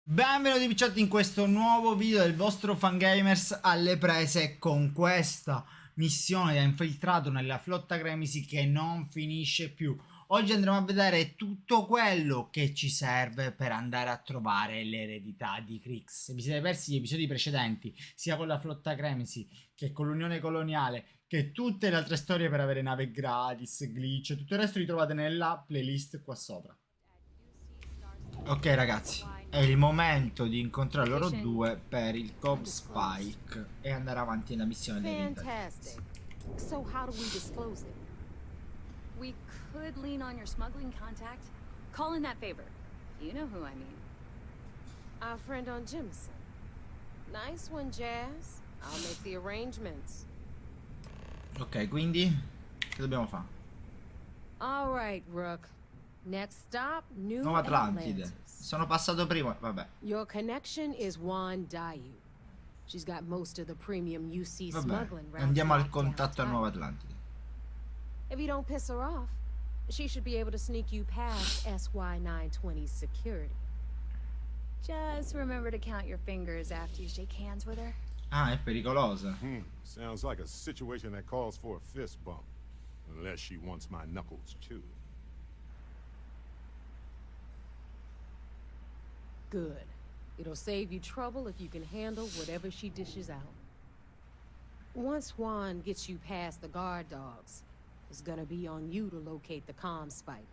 Benvenuti picciotti in questo nuovo video del vostro Fangamers alle prese con questa missione da infiltrato nella flotta Cremisi che non finisce più. Oggi andremo a vedere tutto quello che ci serve per andare a trovare l'eredità di Krix. Se vi siete persi gli episodi precedenti, sia con la flotta Cremisi che con l'Unione Coloniale, che tutte le altre storie per avere nave gratis, glitch, tutto il resto li trovate nella playlist qua sopra. Ok ragazzi, è il momento di incontrare loro due per il Cobb Spike e andare avanti nella missione dei Fantastic. So how do we disclose it? We could lean on your smuggling contact. Call in that favor. You know who I mean. Our friend on Jimson. Nice one, Jazz. I'll make the arrangements. Ok, quindi che dobbiamo fare? All right, Rook. Next stop, New Nuova Atlantide. Atlantis. Sono passato prima, vabbè. Your connection is Juan Dayu. She's got most of the premium UC Vabbè, smuggling routes. andiamo al locked down contatto a tight. Nuova Atlantide. If you don't piss her off, she should be able to sneak you past SY-920's security. Just remember to count your fingers after you shake hands with her. Ah, è pericolosa. Sounds like a situation that calls for a fist bump. Unless she wants my knuckles, too. Good. It'll save you trouble if you can handle whatever she dishes out. Once Juan gets you past the guard dogs, it's gonna be on you to locate the comm spike.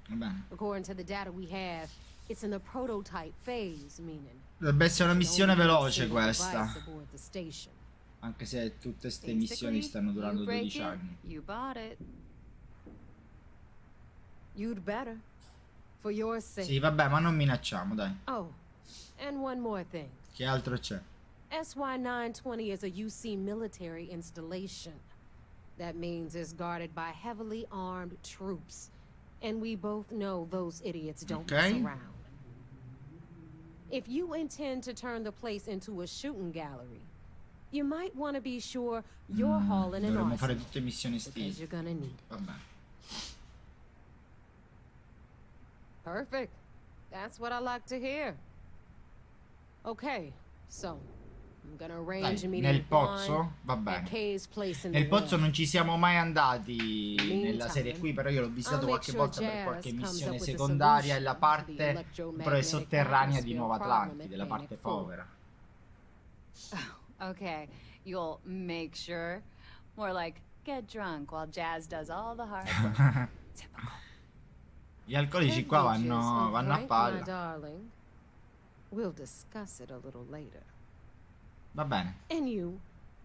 Va bene. According to the data we have, it's in the prototype phase, meaning Dovrebbe essere una missione there's only one veloce single questa. device aboard the station. Anche se tutte ste missioni stanno durando you break 12 it, anni. You bought it. You'd better. For your sake. Sì, vabbè, ma non minacciamo, dai. Oh, and one more thing. Che altro c'è? SY-920 is a UC military installation. That means it's guarded by heavily armed troops. And we both know those idiots don't mess Okay. around. If you intend to turn the place into a shooting gallery, you might want to be sure you're hauling an Dovremmo fare arsenal, tutte missioni because stile. you're gonna need it. Vabbè. Perfect. That's what I like to hear. Okay, so I'm gonna arrange Dai, a meeting nel with Juan pozzo va at bene. Kay's place in Nel the pozzo wall. non ci siamo mai andati Meantime, nella serie qui, però io l'ho visitato I'll make qualche sure volta per Jazz qualche comes missione up with a secondaria e la solution to the parte electromagnetic però sotterranea di atmosphere Nuova problem Atlantide, at la parte Panic Four. povera. Okay, you'll make sure. More like get drunk while Jazz does all the hard work. Typical. Gli alcolici qua vanno a Right, my palla. darling. We'll discuss it a little later. Va bene. And you,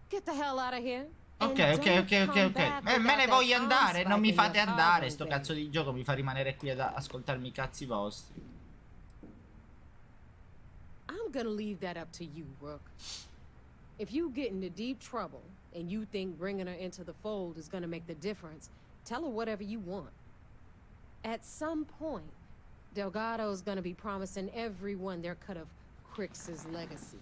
get the hell out of here. Ok, And ok, don't ok, ok, come ok. back Me without ne that voglio comm andare, spike non mi in fate your andare. cargo Sto bay. cazzo di gioco mi fa rimanere qui ad ascoltarmi i cazzi vostri. I'm gonna leave that up to you, Rook. If you get into deep trouble and you think bringing her into the fold is gonna make the difference, tell her whatever you want. At some point, Delgado's gonna be promising everyone their cut of Crix's legacy.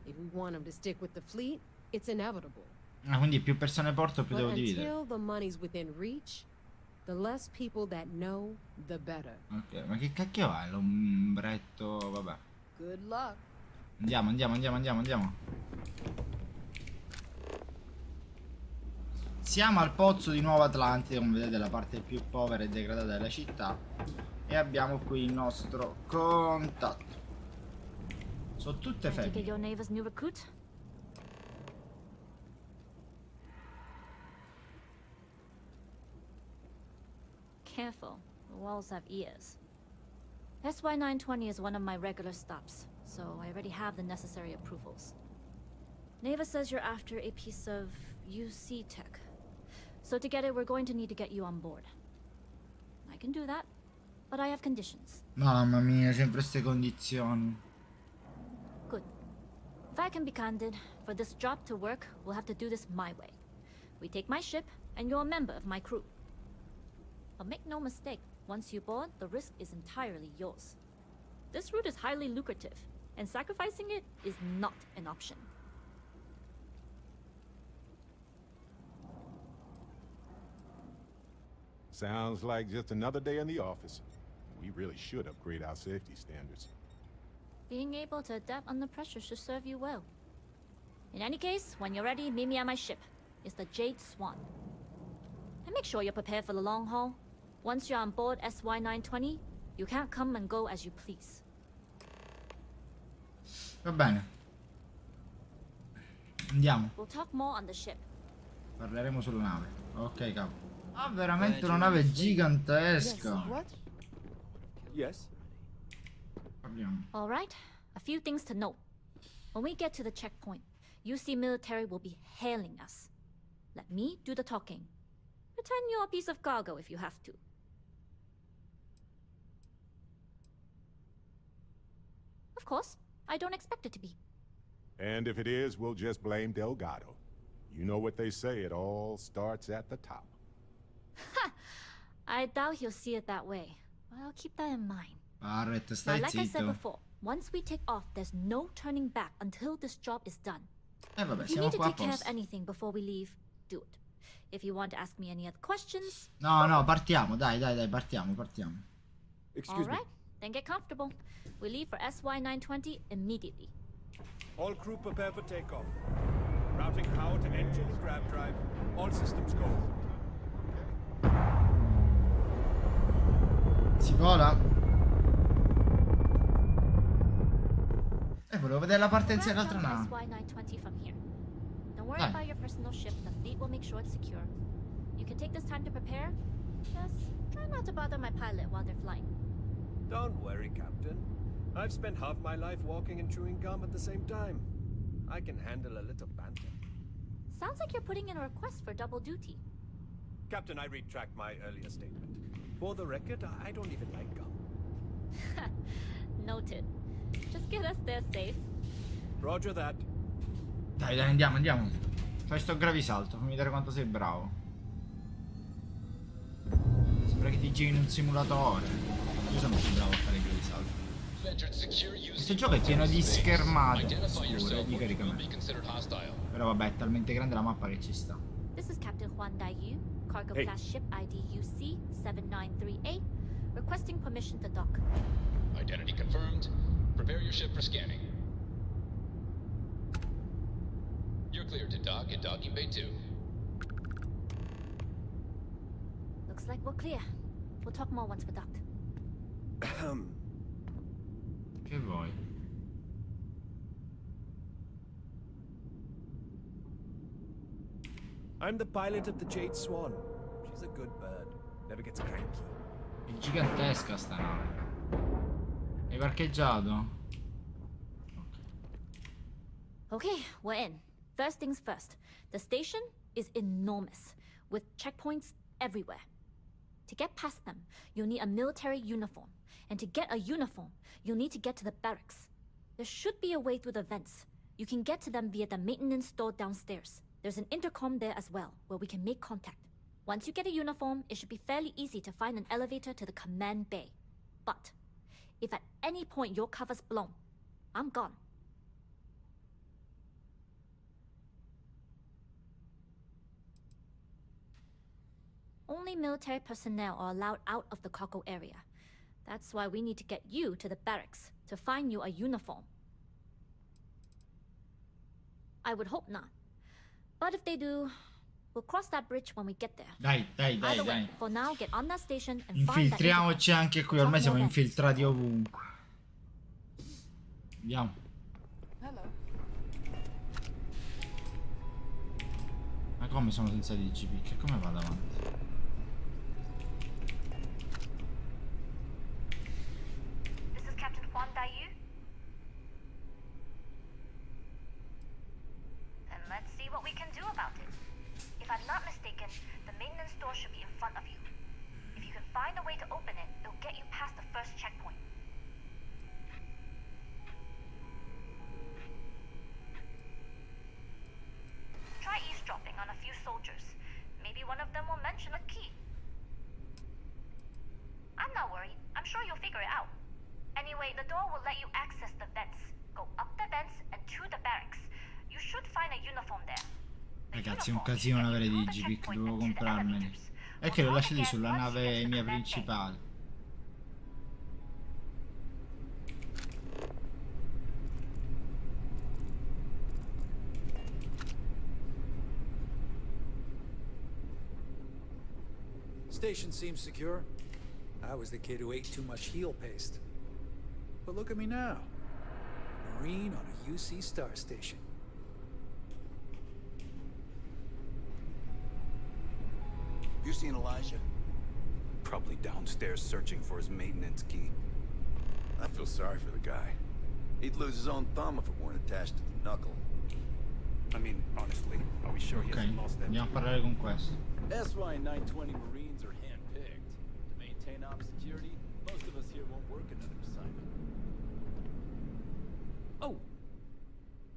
If we want him to stick with the fleet, it's inevitable. Ah, quindi più persone porto più But devo dividere. until the money's within reach, the less people that know, the better. Ok, ma che cacchio è l'ombretto? Vabbè. Good luck. Andiamo, andiamo, andiamo, andiamo, andiamo. Siamo al pozzo di Nuova Atlantide, come vedete la parte più povera e degradata della città. E abbiamo qui il nostro contatto. Sono tutte Trying to get femmine. your neighbor's new recruit? Careful, the walls have ears. SY-920 is one of my regular stops, so I already have the necessary approvals. Neva says you're after a piece of UC tech. So to get it, we're going to need to get you on board. I can do that, but I have conditions. Mamma mia, sempre queste condizioni. Good. If I can be candid, for this job to work, we'll have to do this my way. We take my ship, and you're a member of my crew. But make no mistake, once you board, the risk is entirely yours. This route is highly lucrative, and sacrificing it is not an option. Sounds like just another day in the office. We really should upgrade our safety standards. Being able to adapt under pressure should serve you well. In any case, when you're ready, meet me at my ship. It's the Jade Swan. And make sure you're prepared for the long haul. Once you're on board SY-920, you can't come and go as you please. Va bene. Andiamo. We'll talk more on the ship. Parleremo sulla nave. Ok, capo. Ah, veramente una nave gigantesca. Yes. Parliamo. All right, a few things to note. When we get to the checkpoint, UC military will be hailing us. Let me do the talking. Pretend you're a piece of cargo if you have to. Of course, I don't expect it to be. And if it is, we'll just blame Delgado. You know what they say, it all starts at the top. I doubt he'll see it that way, but I'll keep that in mind. Barrett, Now, stai like I said zitto. before, once we take off, there's no turning back until this job is done. Vabbè, If you siamo need to qua take care of apposta. anything before we leave, do it. If you want to ask me any other questions, No, no, partiamo, dai, partiamo. Excuse all me. right, then get comfortable. We leave for SY-920 immediately. All crew prepare for takeoff. Routing power to engine and grab drive. All systems go. Si vola? Volevo vedere la partenza Grab dell'altra down nave. SY-920 from here. Don't worry Dai. about your personal ship. The fleet will make sure it's secure. You can take this time to prepare. Just try not to bother my pilot while they're flying. Don't worry, Captain. I've spent half my life walking and chewing gum at the same time. I can handle a little banter. Sounds like you're putting in a request for double duty. Captain, I retract my earlier statement. For the record, I don't even like gum. Noted. Just get us there safe. Roger that. Dai, andiamo. Fai sto gravisalto, fammi vedere quanto sei bravo. Sembra che ti giri in un simulatore. Io sono più bravo a fare i gravisalti. Questo gioco è pieno di schermate sicure di caricamento. Però vabbè, è talmente grande la mappa che ci sta. This is Captain Huan Daiyu, cargo Hey. class ship ID UC 7938, requesting permission to dock. Identity confirmed. Prepare your ship for scanning. You're cleared to dock at docking bay 2. Looks like we're clear. We'll talk more once we're docked. Che vuoi? I'm the pilot of the Jade Swan. She's a good bird. Never gets cranky. È gigantesca sta nave. Hai parcheggiato? Okay, we're in. First things first. The station is enormous, with checkpoints everywhere. To get past them, you'll need a military uniform. And to get a uniform, you'll need to get to the barracks. There should be a way through the vents. You can get to them via the maintenance store downstairs. There's an intercom there as well, where we can make contact. Once you get a uniform, it should be fairly easy to find an elevator to the command bay. But if at any point your cover's blown, I'm gone. Only military personnel are allowed out of the cargo area. That's why we need to get you to the barracks to find you a uniform. I would hope not. But if they do, we'll cross that bridge when we get there. Dai. Either way, for now, get on that station and find that Infiltriamoci anche qui, ormai siamo infiltrati ovunque. Andiamo. Ma come sono senza DGP? Come vado avanti? This is Captain Huan Daiyu. And let's see what we can do about it. If I'm not mistaken, the maintenance door should be in front of you. If you can find a way to open it, it'll get you past the first checkpoint. Try eavesdropping on a few soldiers. Maybe one of them will mention a key. I'm not worried. I'm sure you'll figure it out. Anyway, the door will let you access the vents. Go up the vents and to the barracks. You should find a uniform there. The Ragazzi, è un uniform casino will avere get you through the Digipic, checkpoint devo and to the comprarmeli. elevators. È che We'll l'ho talk lasciati again sulla once you nave get to mia the command bay. principale. Station seems secure. I was the kid who ate too much heel paste. But look at me now. Marine on a UC Star Station. You seen Elijah? Probably downstairs searching for his maintenance key. I feel sorry for the guy. He'd lose his own thumb if it weren't attached to the knuckle. I mean, honestly, are we sure he Ok, hasn't lost that? andiamo a parlare con questo. That's why 920 Marines are handpicked. To maintain op security, most of us here won't work another assignment. Oh.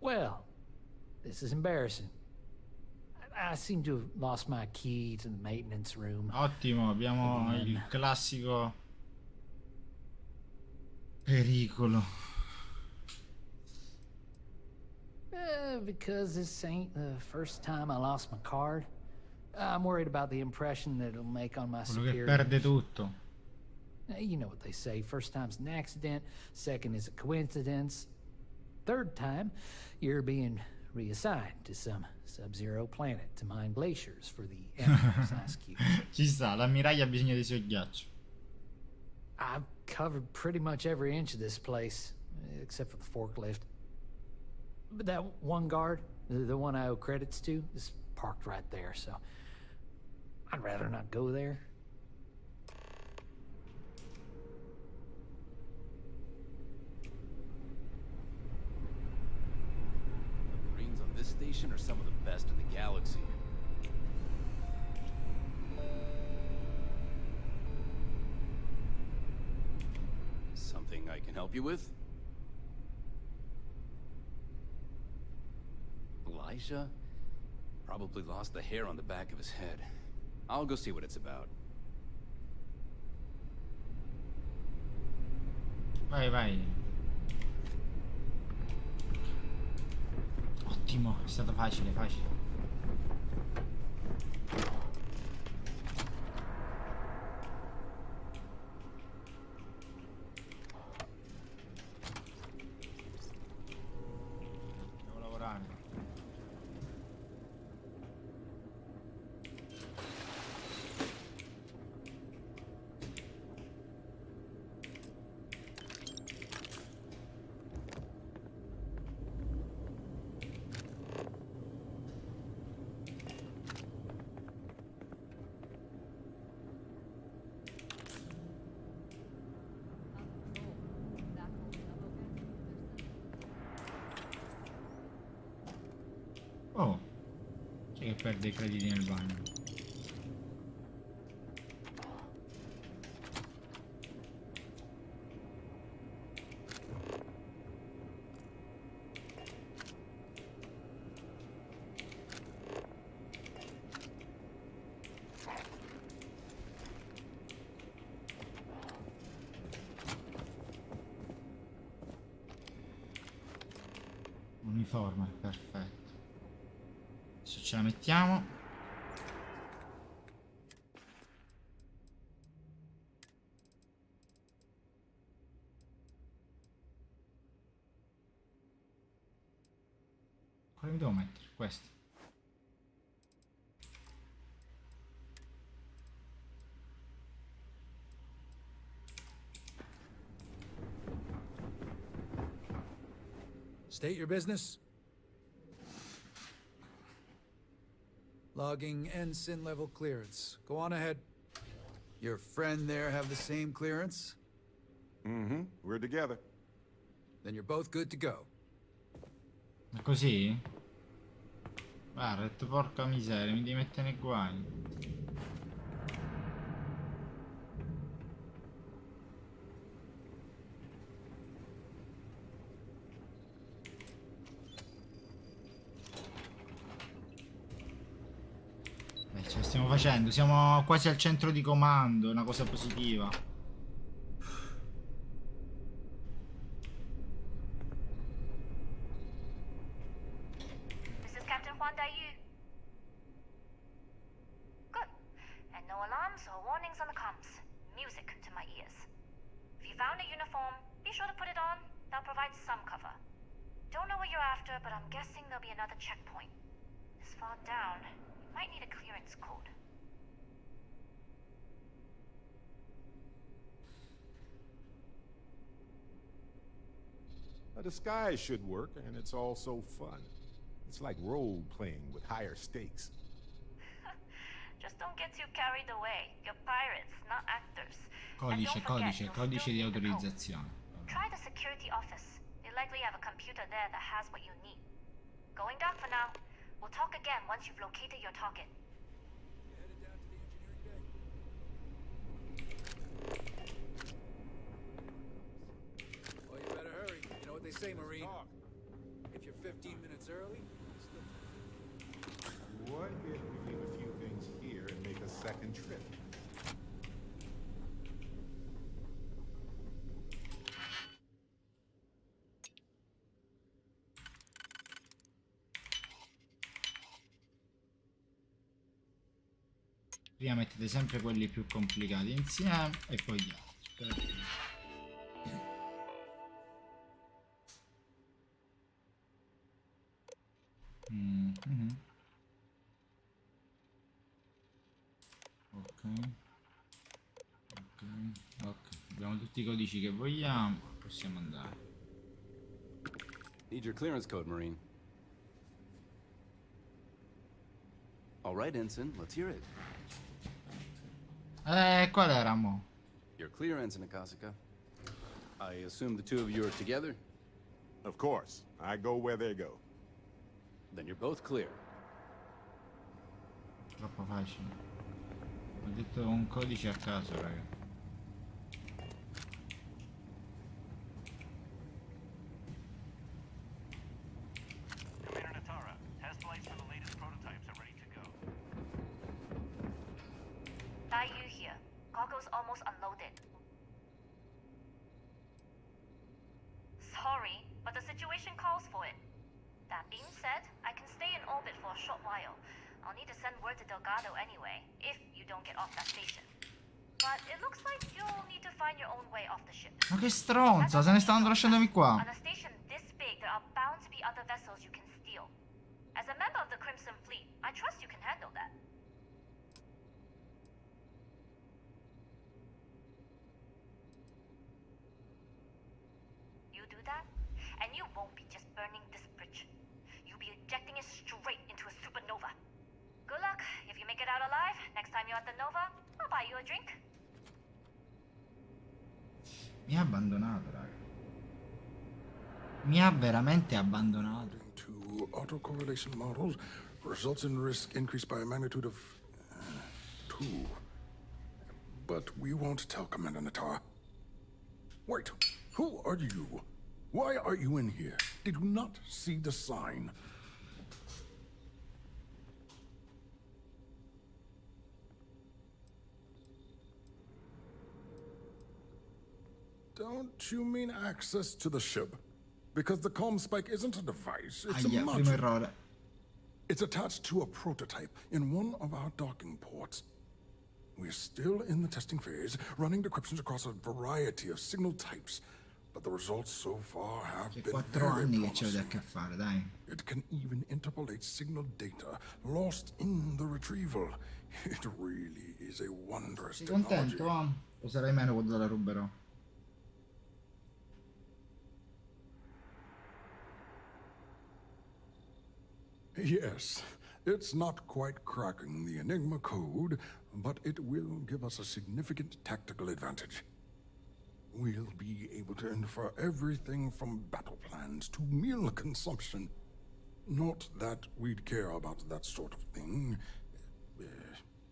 Well, this is embarrassing. I seem to have lost my key to the maintenance room. Ottimo, abbiamo il classico pericolo. Because this ain't the first time I lost my card, I'm worried about the impression that it'll make on my Quello che superior. perde tutto. You know what they say, first time's an accident, second is a coincidence. Third time, you're being reassigned to some sub-zero planet to mine glaciers for the Emperor's ice cubes. Ci sta, l'ammiraglia ha bisogno dei suoi ghiacci. I've covered pretty much every inch of this place, except for the forklift. But that one guard, the one I owe credits to, is parked right there, so I'd rather not go there. The Marines on this station are some of the best in the galaxy. Something I can help you with? Elijah? Probably lost the hair on the back of his head. I'll go see what it's about. Vai, vai. Ottimo, è stato facile, facile. Devo lavorare. Oh, c'è che perde i crediti nel bagno. Uniforme, perfetto. Adesso ce la mettiamo. Quale mi devo mettere? Questo. State your business. Logging ensign level clearance. Go on ahead. Your friend there have the same clearance? Mm-hmm. We're together. Then you're both good to go. Ma così? Guarda, ho detto porca miseria, mi devi mettere nei guai. Ce la stiamo facendo, siamo quasi al centro di comando, è una cosa positiva. This is Captain Huan Daiyu. Good. And no alarms or warnings on the comms. Music to my ears. If you found a uniform, be sure to put it on. That'll provide some cover. Don't know what you're after, but I'm guessing there'll be another checkpoint. This far down, you might need a clearance code. A disguise should work, and it's also fun. It's like role-playing with higher stakes. Just don't get too carried away. You're pirates, not actors. Codice di autorizzazione. Try the security office. They likely have a computer there that has what you need. Going down for now. We'll talk again once you've located your target. Well, you better hurry. You know what they say, Marine. If you're 15 minutes early, What if we leave a few things here and make a second trip? Prima mettete sempre quelli più complicati insieme e poi gli altri. Ok. Abbiamo tutti i codici che vogliamo, possiamo andare. Need your clearance code, Marine. All right, Ensign, let's hear it. Qual era, mo? You're clear, Ensign Akasaka. I assume the two of you are together? Of course. I go where they go. Then you're both clear. Troppo facile. Ho detto un codice a caso, raga. Commander Natara, test flights for the latest prototypes are ready to go. Yu here. Cargo's almost unloaded. Sorry, but the situation calls for it. That being said, I can stay in orbit for a short while. I'll need to send word to Delgado anyway, if you don't get off that station. But it looks like you'll need to find your own way off the ship. Ma che stronza, se ne stanno lasciandomi qua. On a station this big, there are bound to be other vessels you can steal. As a member of the Crimson Fleet, I trust you can handle that. You do that, and you won't be just burning this bridge. You'll be ejecting it straight into a supernova. Good luck. If you make it out alive, next time you're at the Nova, I'll buy you a drink. Mi ha abbandonato, raga. Mi ha veramente abbandonato. To autocorrelation models results in risk increased by a magnitude of 2. But we won't tell Commander Natara. Wait, who are you? Why are you in here? Did you not see the sign? Don't you mean access to the ship? Because the comm spike isn't a device, it's a primo module. errore. It's attached to a prototype in one of our docking ports. We're still in the testing phase, running decryptions across a variety of signal types. But the results so far have been 4 very anni che c'è da promising. che fare, dai. It can even interpolate signal data lost in the retrieval. It really is a wondrous Sei technology. contento? O sarai meno quando la ruberò? Yes, it's not quite cracking the Enigma code, but it will give us a significant tactical advantage. We'll be able to infer everything from battle plans to meal consumption. Not that we'd care about that sort of thing,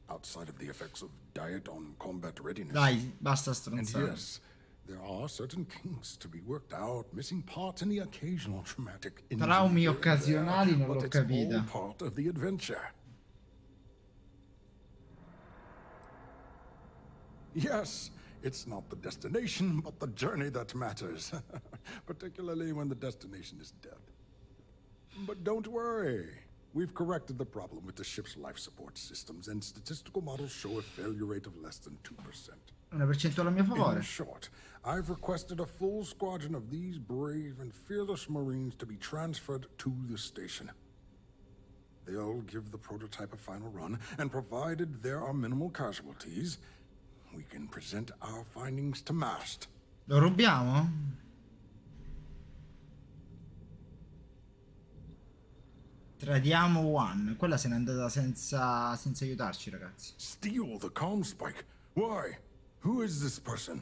outside of the effects of diet on combat readiness. Dai, basta And stronzare. yes, there are certain kinks to be worked out, missing parts and the occasional traumatic Traumi injury occasionali there, non but l'ho it's all capita. part of the adventure. Yes, it's not the destination, but the journey that matters, particularly when the destination is death. But don't worry. We've corrected the problem with the ship's life support systems, and statistical models show a failure rate of less than 2%. Una percentuale a mio favore. In short, I've requested a full squadron of these brave and fearless Marines to be transferred to the station. They'll give the prototype a final run, and provided there are minimal casualties, we can present our findings to Mast. Lo rubiamo? Tradiamo One. Quella se n'è andata senza aiutarci, ragazzi. Steal the comm spike? Why? Who is this person?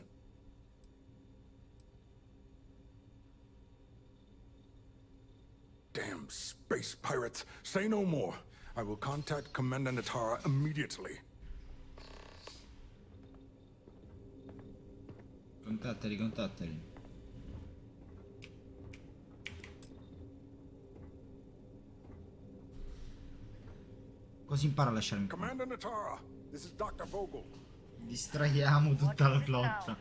Damn space pirates. Say no more. I will contact Commander Natara immediately. Contattali. Così impara a lasciarmi. Commander Natara, this is Dr. Vogel. Distraiamo tutta la flotta.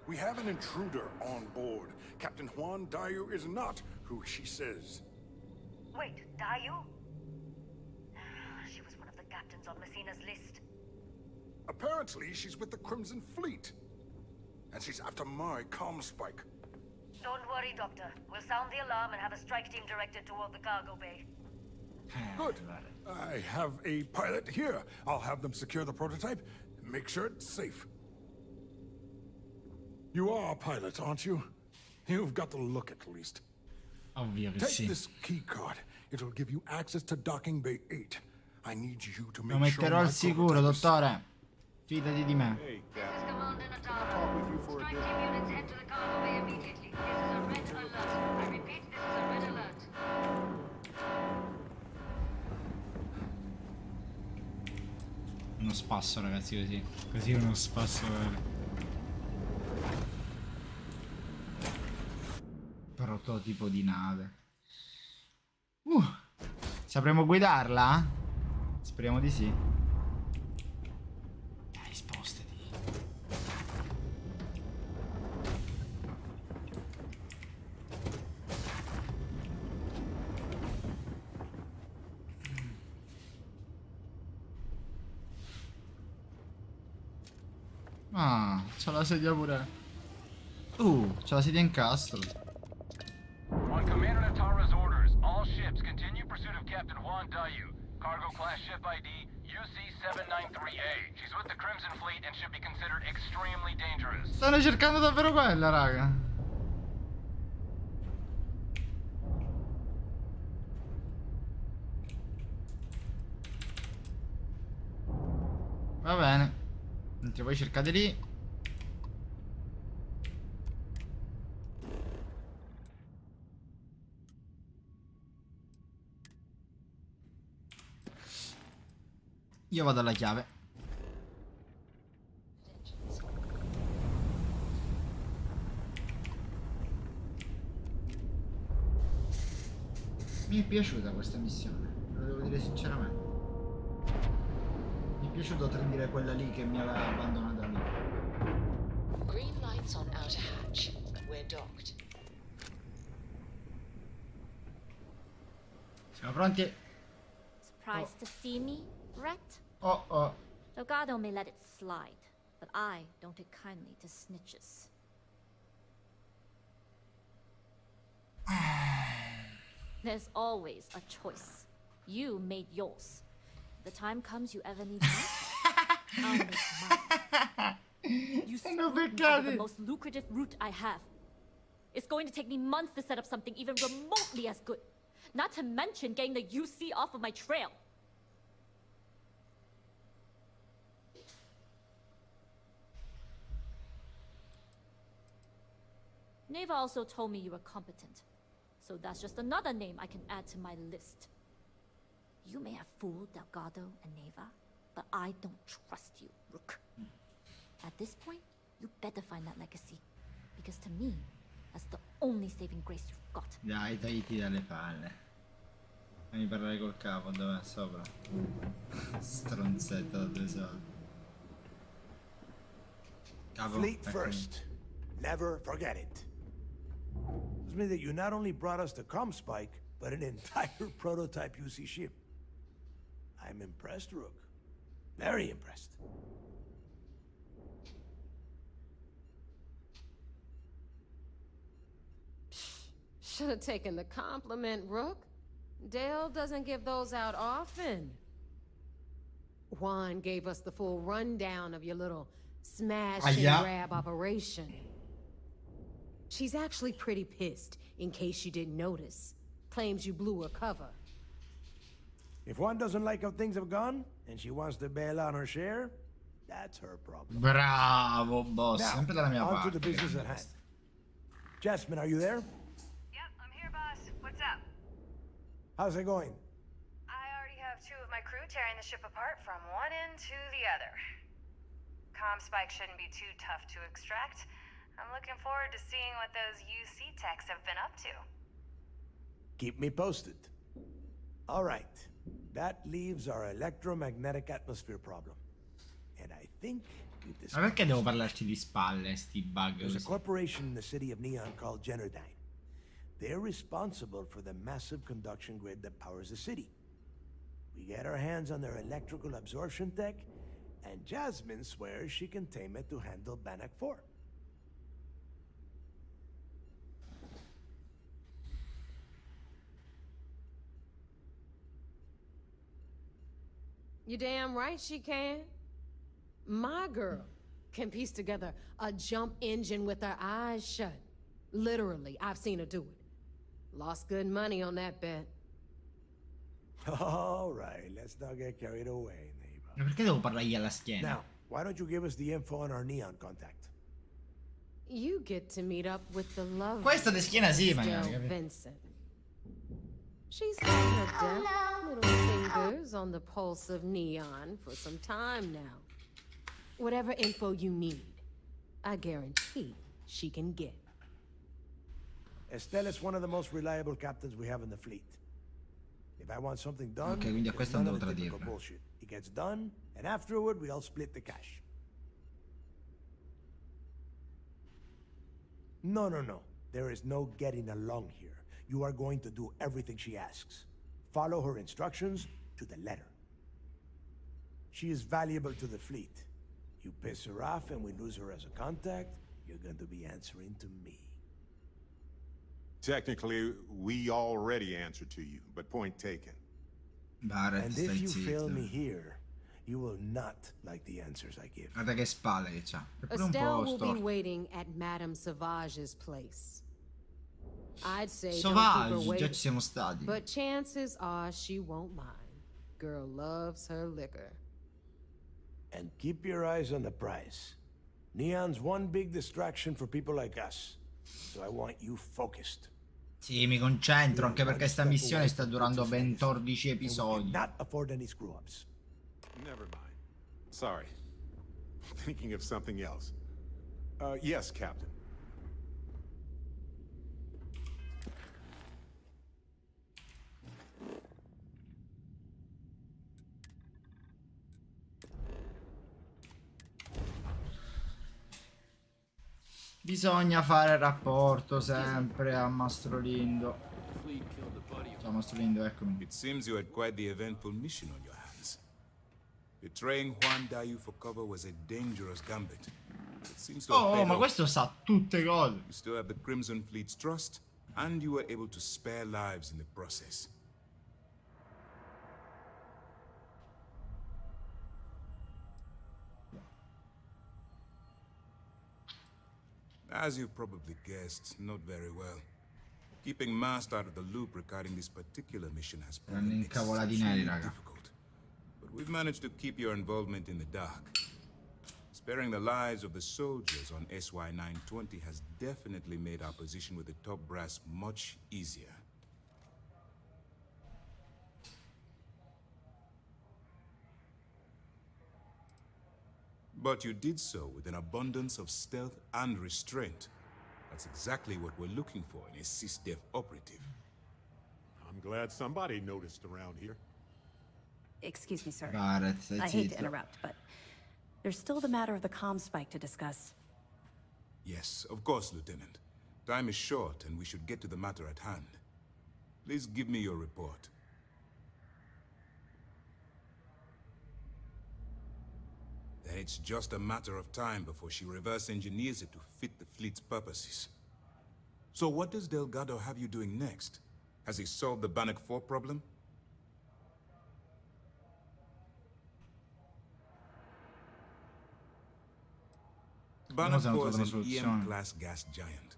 We have an intruder on board. Captain Juan Dayu is not who she says. Wait, Dayu? She was one of the captains on Messina's list. Apparently, she's with the Crimson Fleet. And she's after my comm spike. Don't worry, Doctor. We'll sound the alarm and have a strike team directed toward the cargo bay. Good. I have a pilot here. I'll have them secure the prototype and make sure it's safe. You are a pilot, aren't you? You've got the look at least. Ovvio che Take sì. this key card. It'll give you access to docking bay 8. I need you to Lo make sure metterò my al sicuro, prototype is- dottore. Fidati di me. Hey, Captain. Talk with you for a Strike bit. team units head to the cargo bay immediately. This is a red alert. I repeat, this is a red alert. Uno spasso, ragazzi, così. Così uno spasso vero. Prototipo di nave. Sapremo guidarla? Speriamo di sì. Dai, spostati. Ah, c'ha la sedia pure. C'ha la sedia in castro. On Commander Natara's orders, all ships continue pursuit of Captain Juan Dayu. Cargo class ship ID UC-793A. She's with the Crimson Fleet and should be considered extremely dangerous. Stanno cercando davvero quella, raga. Va bene. Mentre voi cercate lì. Io vado alla chiave. Mi è piaciuta questa missione, lo devo dire sinceramente. Mi è piaciuto tradire quella lì che mi aveva abbandonato lì. Green lights on outer hatch. We're docked. Siamo pronti? Surprised to see me, Brett? Oh. Delgado may let it slide, but I don't take kindly to snitches. There's always a choice. You made yours. If the time comes you ever need help, I'll make mine. You screwed me out of the most lucrative route I have. It's going to take me months to set up something even remotely as good. Not to mention getting the UC off of my trail. Neva also told me you were competent. So that's just another name I can add to my list. You may have fooled Delgado and Neva, but I don't trust you, Rook. At this point, you better find that legacy. Because to me, that's the only saving grace you've got. Dai, tagliti dalle palle. Fammi parlare col capo, dov'è? Sopra. Stronzetta da 2 soldi. Capo, Fleet eccomi. first. Never forget it. Tells me that you not only brought us the ComSpike, but an entire prototype UC ship. I'm impressed, Rook. Very impressed. Should have taken the compliment, Rook. Dale doesn't give those out often. Juan gave us the full rundown of your little smash and grab operation. She's actually pretty pissed, in case you didn't notice. Claims you blew her cover. If one doesn't like how things have gone, and she wants to bail on her share, that's her problem. Bravo, boss, Now, sempre dalla mia on parte. to the business at hand. Jasmine, are you there? Yep, I'm here, boss. What's up? How's it going? I already have 2 of my crew tearing the ship apart from one end to the other. Comspike shouldn't be too tough to extract. I'm looking forward to seeing what those UC techs have been up to. Keep me posted. All right. That leaves our electromagnetic atmosphere problem. And I think we've Ma perché devo parlarci di spalle, sti bug? There's a Così? corporation in the city of Neon called Generdyne. They're responsible for the massive conduction grid that powers the city. We get our hands on their electrical absorption tech, and Jasmine swears she can tame it to handle Bannock 4. You damn right she can. My girl can piece together a jump engine with her eyes shut. Literally, I've seen her do it. Lost good money on that bet. All right, let's not get carried away, neighbor. Ma perché devo parlargli alla schiena? Now, why don't you give us the info on our Neon contact? You get to meet up with the love. Questa di schiena sì, magari, capito? Vincent. She's had her deft little fingers on the pulse of Neon for some time now. Whatever info you need, I guarantee she can get. Estelle is one of the most reliable captains we have in the fleet. If I want something done, Ok, quindi a there's questo none non of devo the typical tradirla. bullshit. It gets done, and afterward we all split the cash. No, no, no. There is no getting along here. You are going to do everything she asks. Follow her instructions to the letter. She is valuable to the fleet. You piss her off and we lose her as a contact, you're going to be answering to me. Technically, we already answer to you, but point taken. Barrett, And stai if you fail zitto. me here, you will not like the answers I give. Guarda che spalle che c'ha. È pure un Estelle po' will be storto. waiting at Madame Sauvage's place. I'd say don't keep her Sauvage, già waiting, ci siamo stati. but chances are she won't mind. Girl loves her liquor. And keep your eyes on the prize. Neon's one big distraction for people like us. So I want you focused. Sì, mi concentro, anche perché sta missione sta durando ben 14 episodi. Not afford any screw-ups. Never mind. Sorry. Thinking of something else. Yes, Captain. Bisogna fare rapporto sempre a Mastro Lindo. Ciao Mastro Lindo, eccomi. It seems you had quite the eventful mission on your hands. Betraying Juan Dayu for cover was a dangerous gambit. It seems to have Oh, paid ma off. questo sa tutte cose. You still have the Crimson Fleet's trust, and you were able to spare lives in the process. As you've probably guessed, not very well. Keeping Mast out of the loop regarding this particular mission has Erano proven incavolati neri, extremely raga. difficult. But we've managed to keep your involvement in the dark. Sparing the lives of the soldiers on SY-920 has definitely made our position with the top brass much easier. But you did so with an abundance of stealth and restraint. That's exactly what we're looking for in a SysDef operative. I'm glad somebody noticed around here. Excuse me, sir. Barrett, stai I hate to zitto. interrupt, but there's still the matter of the comm spike to discuss. Yes, of course, Lieutenant. Time is short, and we should get to the matter at hand. Please give me your report. Then it's just a matter of time before she reverse engineers it to fit the fleet's purposes. So what does Delgado have you doing next? Has he solved the Bannock 4 problem? Bannock Cosa hanno 4 is trovato una an soluzione? EM-class gas giant.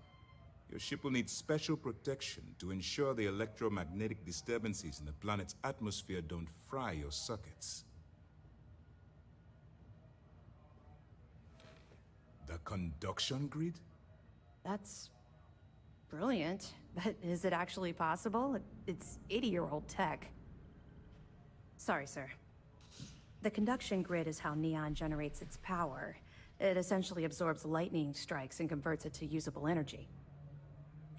Your ship will need special protection to ensure the electromagnetic disturbances in the planet's atmosphere don't fry your sockets. The conduction grid? That's brilliant, but is it actually possible? It's 80-year-old tech. Sorry, sir. The conduction grid is how Neon generates its power. It essentially absorbs lightning strikes and converts it to usable energy.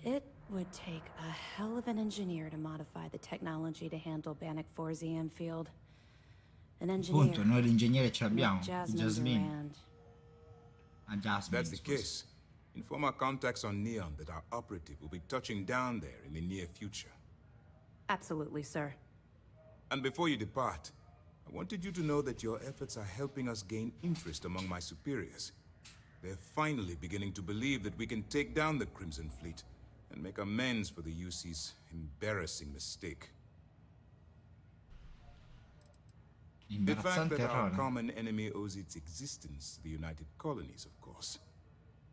It would take a hell of an engineer to modify the technology to handle Bannock 4's EM field. An engineer. Appunto, noi l'ingegnere ce l'abbiamo, Jasmine Jasmine. Durand. Jasmine. That's the case. Inform our contacts on Neon that our operative will be touching down there in the near future. Absolutely, sir. And before you depart, I wanted you to know that your efforts are helping us gain interest among my superiors. They're finally beginning to believe that we can take down the Crimson Fleet and make amends for the UC's embarrassing mistake. The fact that our common enemy owes its existence to the United Colonies, of course.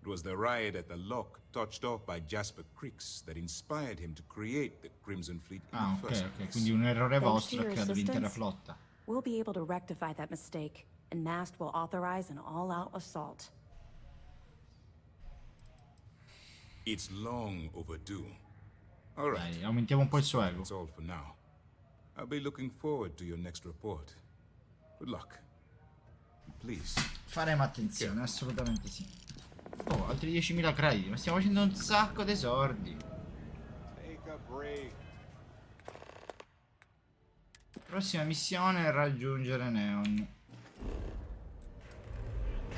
It was the riot at the Lock, touched off by Jasper Crix, that inspired him to create the Crimson Fleet in the first place. Quindi un errore Thanks vostro to ha your creato l'intera assistance, flotta. We'll be able to rectify that mistake, and Mast will authorize an all-out assault. It's long overdue. All right. Dai, aumentiamo un po' il suo ego. That's all for now. I'll be looking forward to your next report. Good luck. Please. Faremo attenzione, assolutamente sì. Oh, altri 10.000 crediti, ma stiamo facendo un sacco di soldi. Take a break. Prossima missione è raggiungere Neon.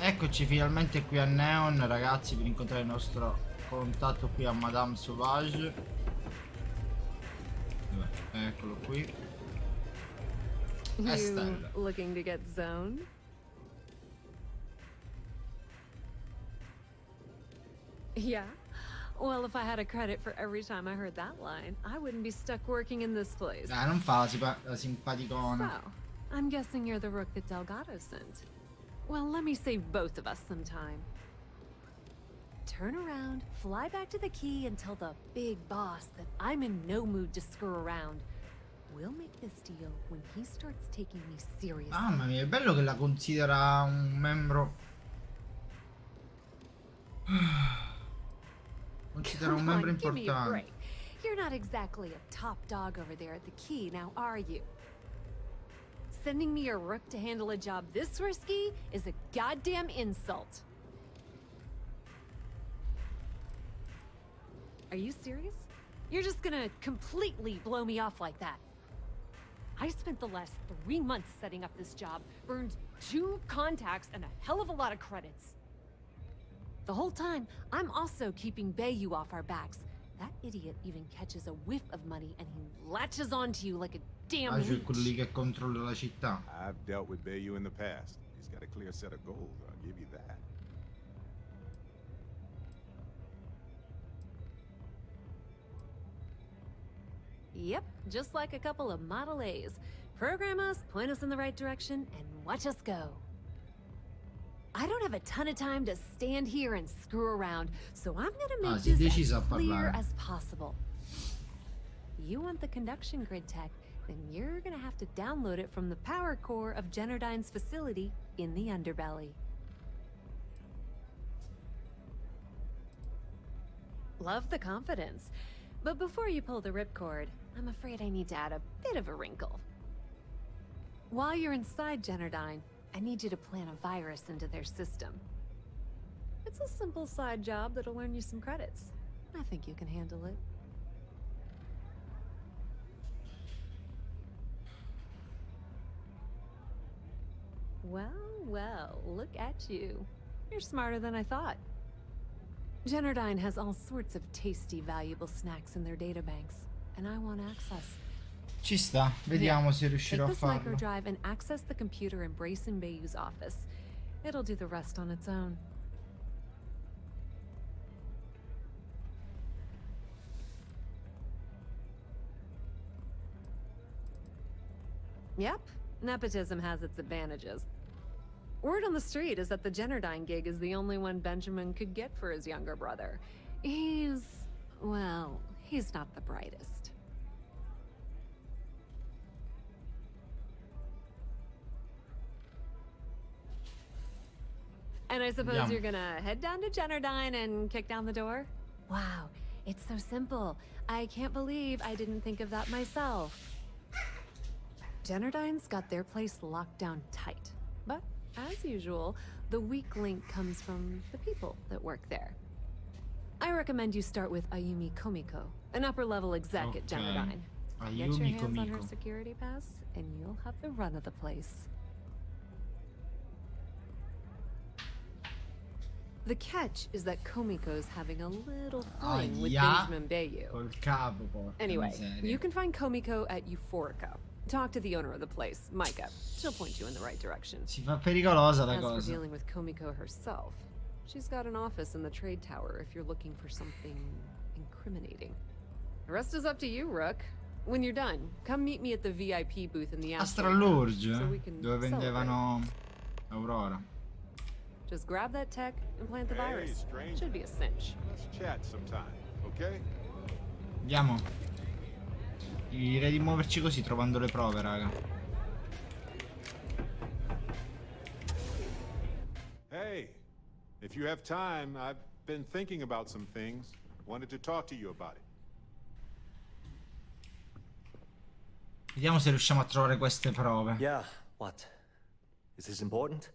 Eccoci finalmente qui a Neon, ragazzi, per incontrare il nostro contatto qui a Madame Sauvage. Dov'è? Eccolo qui. You looking to get zoned? Yeah? Well, if I had a credit for every time I heard that line, I wouldn't be stuck working in this place. Dai, non fa la simpaticona. So, I'm guessing you're the rook that Delgado sent. Well, let me save both of us some time. Turn around, fly back to the key, and tell the big boss that I'm in no mood to screw around. We'll make this deal when he starts taking me seriously. Mamma mia, è bello che la considera un membro. Considera un membro Give me a importante. break. You're not exactly a top dog over there at the key, now are you? Sending me a rook to handle a job this risky is a goddamn insult. Are you serious? You're just gonna completely blow me off like that? I spent the last 3 months setting up this job, burned 2 contacts and a hell of a lot of credits. The whole time, I'm also keeping Bayou off our backs. That idiot even catches a whiff of money and he latches onto you like a damn Ah, c'è leech. quello lì che controlla la città. I've dealt with Bayou in the past. He's got a clear set of goals, I'll give you that. Yep, just like a couple of Model A's. Program us, point us in the right direction, and watch us go. I don't have a ton of time to stand here and screw around, so I'm gonna make this as clear as possible. You want the conduction grid tech, then you're gonna have to download it from the power core of Generdyne's facility in the underbelly. Love the confidence. But before you pull the ripcord, I'm afraid I need to add a bit of a wrinkle. While you're inside Generdyne, I need you to plant a virus into their system. It's a simple side job that'll earn you some credits. I think you can handle it. Well, look at you. You're smarter than I thought. Generdyne has all sorts of tasty, valuable snacks in their databanks, and I want access. Ci sta, vediamo se Take riuscirò a this farlo. microdrive and access the computer in Brayson Bayou's office. It'll do the rest on its own. Yep, nepotism has its advantages. Word on the street is that the Generdyne gig is the only one Benjamin could get for his younger brother. He's Well, he's not the brightest. And I suppose Andiamo. you're gonna head down to Jennerdyne and kick down the door? Wow, it's so simple. I can't believe I didn't think of that myself. Jennerdyne's got their place locked down tight. But, as usual, the weak link comes from the people that work there. I recommend you start with Ayumi Komiko, an upper-level exec at Jennerdyne. Get your Ayumi hands on her Komiko. security pass, and you'll have the run of the place. The catch is that Komiko's having a little fling with Benjamin Bayou. Col capo, porca Anyway, miseria. you can find Komiko at Euphorica. Talk to the owner of the place, Micah. She'll point you in the right direction. Si fa pericolosa la As for cosa. dealing with Komiko herself, she's got an office in the trade tower if you're looking for something incriminating. The rest is up to you, Rook. When you're done, come meet me at the VIP booth in the Astralurge, so we can dove vendevano Aurora. Just grab that tech and plant the Hey, virus. stranger. Should be a cinch. Let's chat sometime, okay? Andiamo. Direi di muoverci così trovando le prove, raga. Hey, if you have time, I've been thinking about some things. Wanted to talk to you about it. Vediamo se riusciamo a trovare queste prove. Yeah, what? Is this important?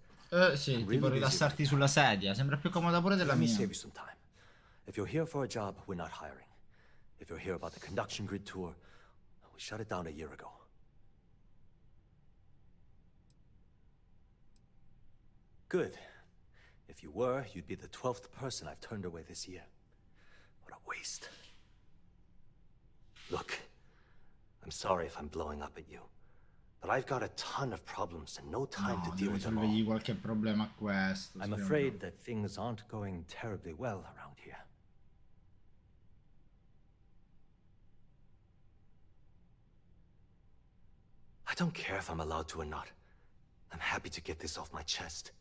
Sì, I'm tipo really busy rilassarti right sulla sedia. Sembra più comoda pure della Let me mia. save you some time. If you're here for a job, we're not hiring. If you're here about the conduction grid tour, we shut it down a year ago. Good. If you were, you'd be the 12th person I've turned away this year. What a waste. Look, I'm sorry if I'm blowing up at you, but I've got a ton of problems and no time to No, deal devi with them all. risolvergli qualche problema a questo. I'm speriamo. afraid that things aren't going terribly well around here. I don't care if I'm allowed to or not. I'm happy to get this off my chest.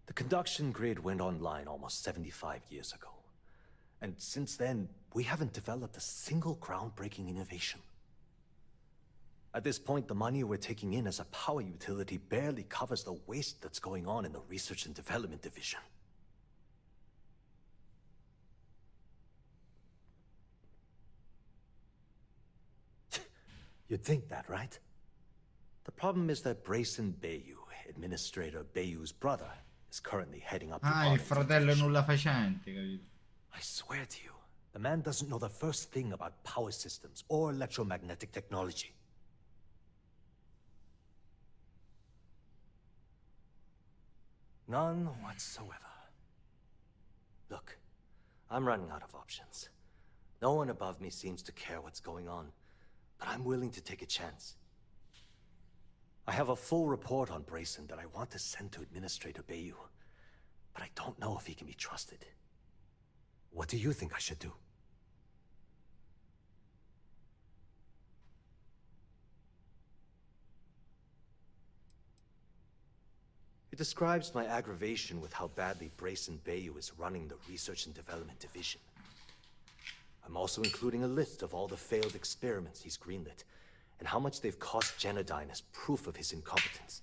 The conduction grid went online almost 75 years ago. And since then, we haven't developed a single groundbreaking innovation. At this point, the money we're taking in as a power utility barely covers the waste that's going on in the research and development division. You'd think that, right? The problem is that Brayson Bayou, Administrator Bayou's brother, is currently heading up the Ah, il audit fratello division. nulla facente, capito? I swear to you, the man doesn't know the first thing about power systems or electromagnetic technology. None whatsoever. Look, I'm running out of options. No one above me seems to care what's going on, but I'm willing to take a chance. I have a full report on Brayson that I want to send to Administrator Bayou, but I don't know if he can be trusted. What do you think I should do? It describes my aggravation with how badly Brayson Bayou is running the Research and Development Division. I'm also including a list of all the failed experiments he's greenlit, and how much they've cost Jennerdyne as proof of his incompetence.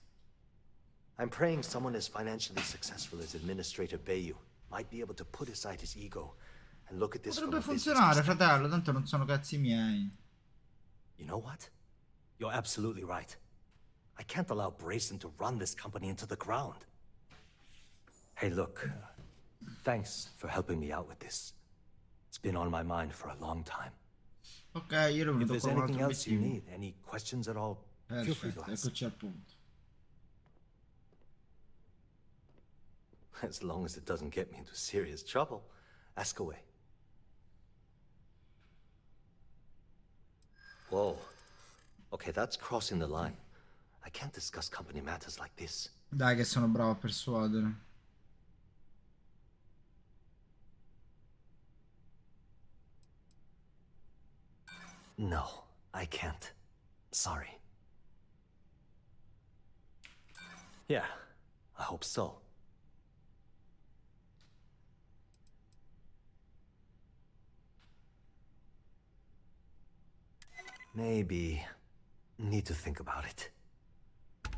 I'm praying someone as financially successful as Administrator Bayou might be able to put aside his ego and look at this from a Potrebbe business funzionare, perspective. fratello, tanto non sono cazzi miei. You know what? You're absolutely right. I can't allow Brayson to run this company into the ground. Hey, look. Thanks for helping me out with this. It's been on my mind for a long time. Ok, io ero If venuto there's con un anything altro else you obiettivo. need, any questions at all, feel free to Perfetto, ask. eccoci al punto. As long as it doesn't get me into serious trouble, ask away. Whoa. Okay, that's crossing the line. I can't discuss company matters like this. Dai che sono bravo a persuadere. No, I can't. Sorry. Yeah, I hope so. Maybe need to think about it.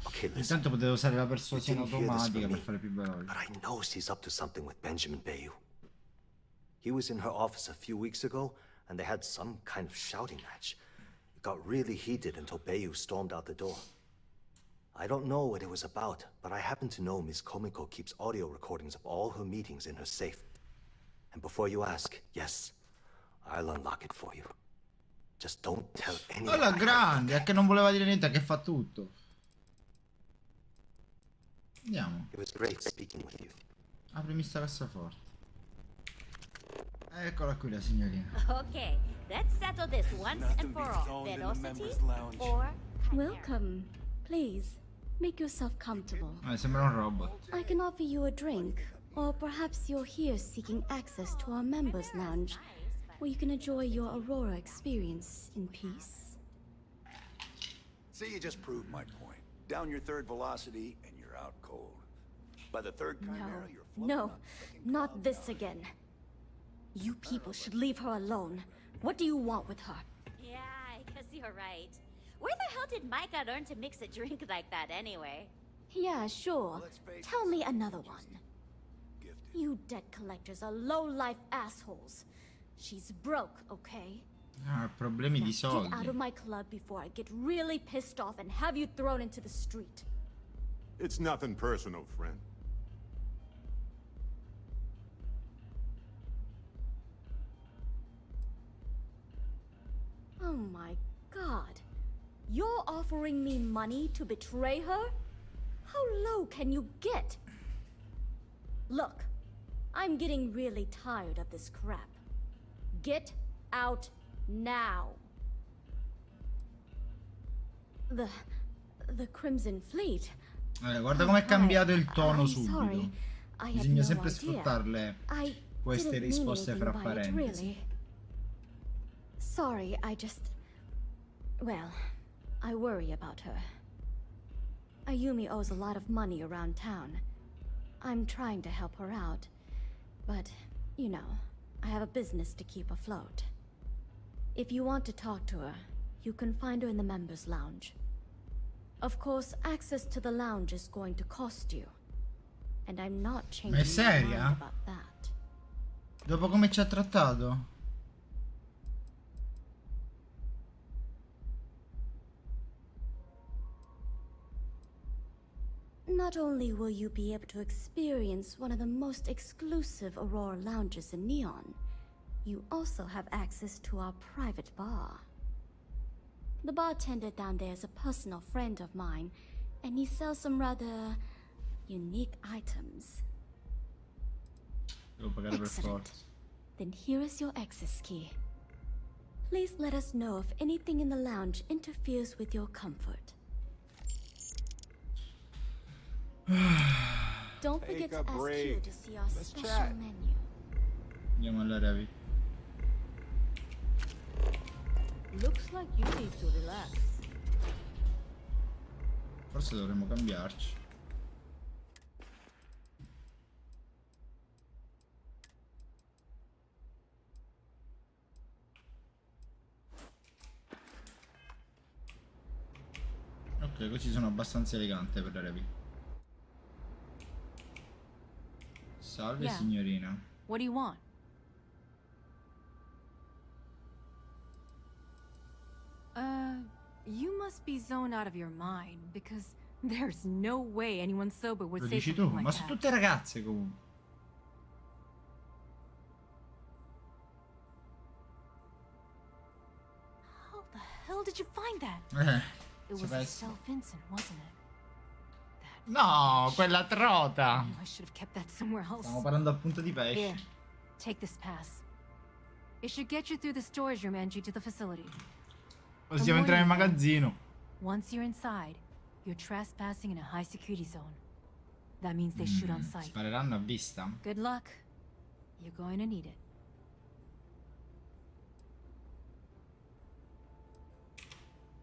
Okay, listen. Intanto potevo usare la persuasione You didn't hear this automatica from per me, fare più veloce. But I know she's up to something with Benjamin Bayou. He was in her office a few weeks ago, and they had some kind of shouting match. It got really heated until Bayou stormed out the door. I don't know what it was about, but I happen to know Miss Komiko keeps audio recordings of all her meetings in her safe. And before you ask, yes, I'll unlock it for you. Just don't tell anyone. Alla grande, è che non voleva dire niente, che fa tutto. Andiamo. It was great speaking with you. Aprimi sta cassaforte. Eccola qui la signorina. Okay, let's settle this once and for all. Velocity or Welcome. Please, make yourself comfortable. Sembra un robot. I can offer you a drink, or perhaps you're here seeking access to our members' lounge, where you can enjoy your Aurora experience in peace. See, you just proved my point. Down your third velocity, and you're out cold. By the third Chimera, you're floating No, on not this again. You people should leave her alone. What do you want with her? yeah, I guess you're right. Where the hell did Micah learn to mix a drink like that anyway? Yeah, sure. Tell me another one. You debt collectors are low-life assholes. She's broke, okay? Ah, problemi di Get out soldi. of my club before I get really pissed off and have you thrown into the street. It's nothing personal, friend. Oh my god. You're offering me money to betray her? How low can you get? Look, I'm getting really tired of this crap. Get out now. The Crimson Fleet. Guarda com'è cambiato il tono I'm subito. sorry. I had Bisogna no sempre idea. sfruttarle I queste didn't mean risposte fra anything by it, parentesi. really. Sorry, I just... Well, I worry about her. Ayumi owes a lot of money around town. I'm trying to help her out. But, you know, I have a business to keep afloat. If you want to talk to her, you can find her in the members' lounge. Of course, access to the lounge is going to cost you. And I'm not changing my seria? mind about that. Dopo come ci ha trattato? Not only will you be able to experience one of the most exclusive Aurora lounges in Neon, you also have access to our private bar. The bartender down there is a personal friend of mine, and he sells some rather unique items. Devo pagare per Excellent. forza. Then here is your access key. Please let us know if anything in the lounge interferes with your comfort. Don't forget Take a to ask break. Q to see our Let's special chat. menu. Andiamo all'area VIP. Looks like you need to relax. Forse dovremmo cambiarci. Ok, così sono abbastanza elegante per l'area VIP. Salve Yeah. signorina. What do you want? You must be zoned out of your mind, because there's no way anyone sober would Lo say dici tu? something like Ma sono that. tutte ragazze comunque. How the hell did you find that? It was sapessi. Estelle Vincent, wasn't it? No, quella trota. I should have kept that somewhere else. Stiamo parlando appunto di pesce. Here, take this pass. It should get you through the storage room entry to the facility. Possiamo entrare nel magazzino. Once you're inside, you're trespassing in a high security zone. That means they shoot on sight. Spareranno a vista. Good luck. You're going to need it.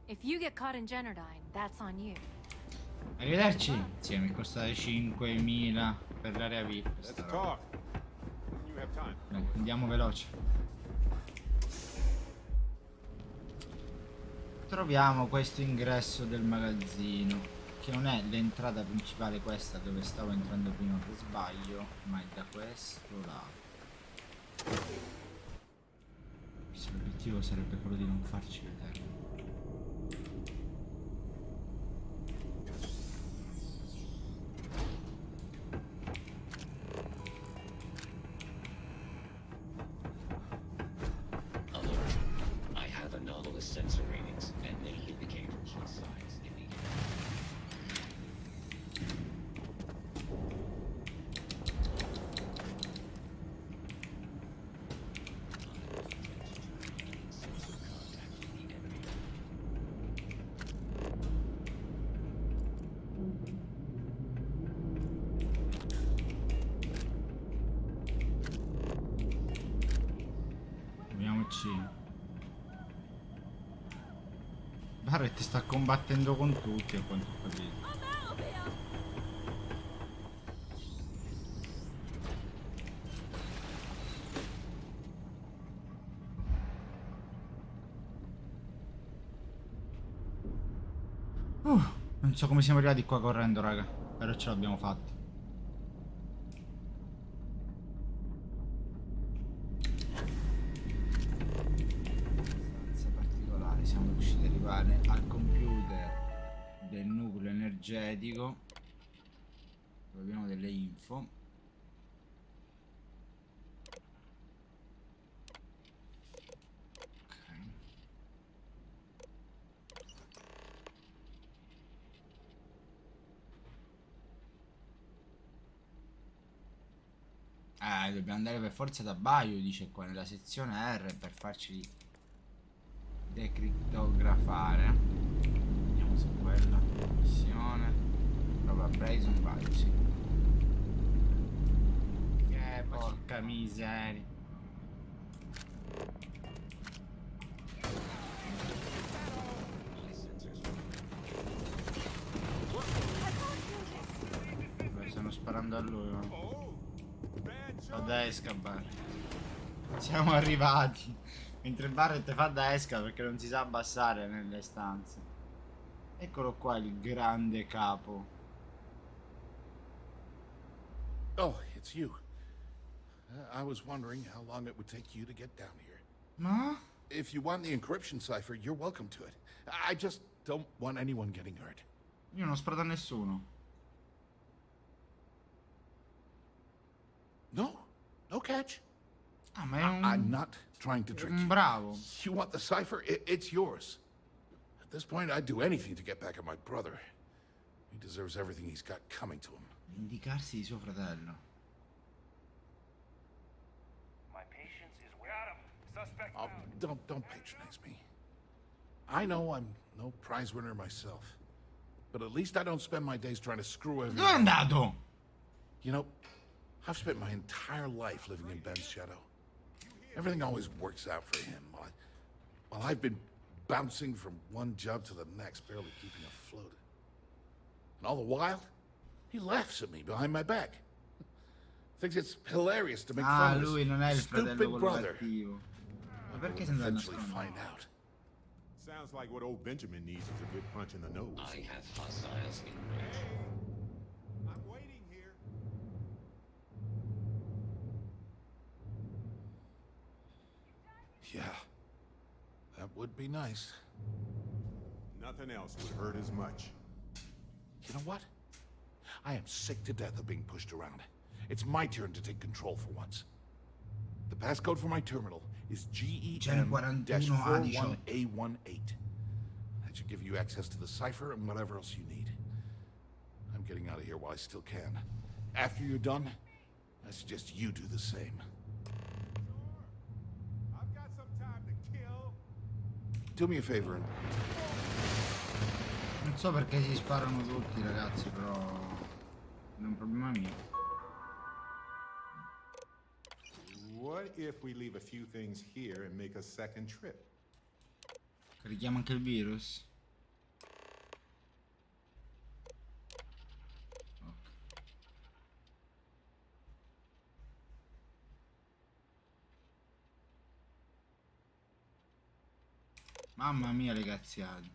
If you get caught in Generdyne, that's on you. Arrivederci. Sì, mi costa 5.000 per l'area VIP. Let's sta roba. talk. When you have time. Dai, andiamo veloce. troviamo questo ingresso del magazzino, che non è l'entrata principale, questa dove stavo entrando prima per sbaglio, ma è da questo lato. L'obiettivo sarebbe quello di non farci vedere. I have anomalous sensor readings and many indicators with signs in the Proviamoci. Barrett sta combattendo con tutti, a quanto ho capito. Non so come siamo arrivati qua correndo, raga. Però ce l'abbiamo fatta. Particolare, siamo riusciti ad arrivare al computer del nucleo energetico, dove abbiamo delle info. Dobbiamo andare per forza da Baio, dice qua nella sezione R, per farci decrittografare. Vediamo se è quella missione. Prova Brazen Baio, sì. Che porca miseria. Stanno sparando a lui, no? Fa da esca Barrett. Siamo arrivati. Mentre Barrett fa da esca perché non si sa abbassare nelle stanze. Eccolo qua il grande capo. Oh, it's you. I was wondering how long it would take you to get down here. Ma? If you want the encryption cipher, you're welcome to it. I just don't want anyone getting hurt. Io non ho sparato a nessuno. No, no catch. Ah, ma è un... I'm not trying to trick you. Bravo. You want the cipher? It's yours. At this point, I'd do anything to get back at my brother. He deserves everything he's got coming to him. Vendicarsi di suo fratello. My patience is got him. Suspect Oh, don't patronize me. I know I'm no prize winner myself, but at least I don't spend my days trying to screw everyone. Dove è andato? You know, I've spent my entire life living in Ben's shadow. Everything always works out for him, while I've been bouncing from one job to the next, barely keeping afloat. And all the while, he laughs at me behind my back. Thinks it's hilarious to make fun of lui non è il his fratello stupid quello brother. cattivo. Ma perché We'll se ne eventually nasconde? find out. Sounds like what old Benjamin needs is a good punch in the nose. I have hostiles in range. I'm waiting here. Yeah, that would be nice. Nothing else would hurt as much. You know what? I am sick to death of being pushed around. It's my turn to take control for once. The passcode for my terminal is GEM-41A18. That should give you access to the cipher and whatever else you need. I'm getting out of here while I still can. After you're done, I suggest you do the same. I've got some time to kill. Do me a favor and... Non so perché si sparano tutti, ragazzi, però non è un problema mio. What if we leave a few things here and make a second trip? Carichiamo anche il virus. Mamma mia, le cazziate.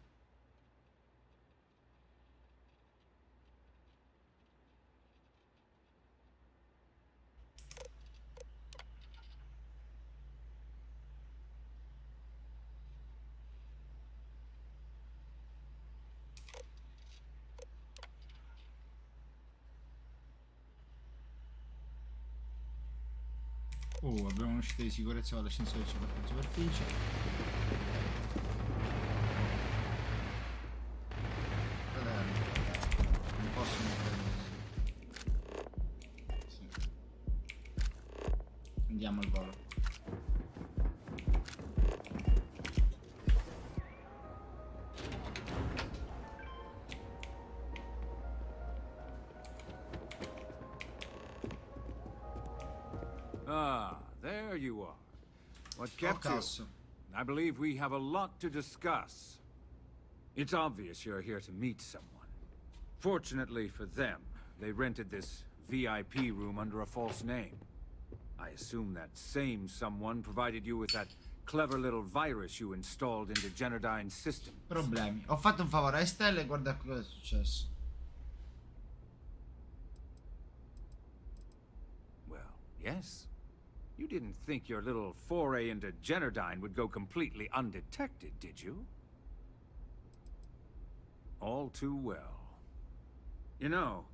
Abbiamo un'uscita di sicurezza con l'ascensore in superficie. Non posso mettere così. Sì. Andiamo al volo. Ah, there you are. What kept you? I believe we have a lot to discuss. It's obvious you're here to meet someone. Fortunately for them, they rented this VIP room under a false name. I assume that same someone provided you with that clever little virus you installed into Genodyne's system. Problemi. Ho fatto un favore a Estelle e guarda cosa è successo. Well, yes. You didn't think your little foray into Genodyne would go completely undetected, did you? All too well. You know,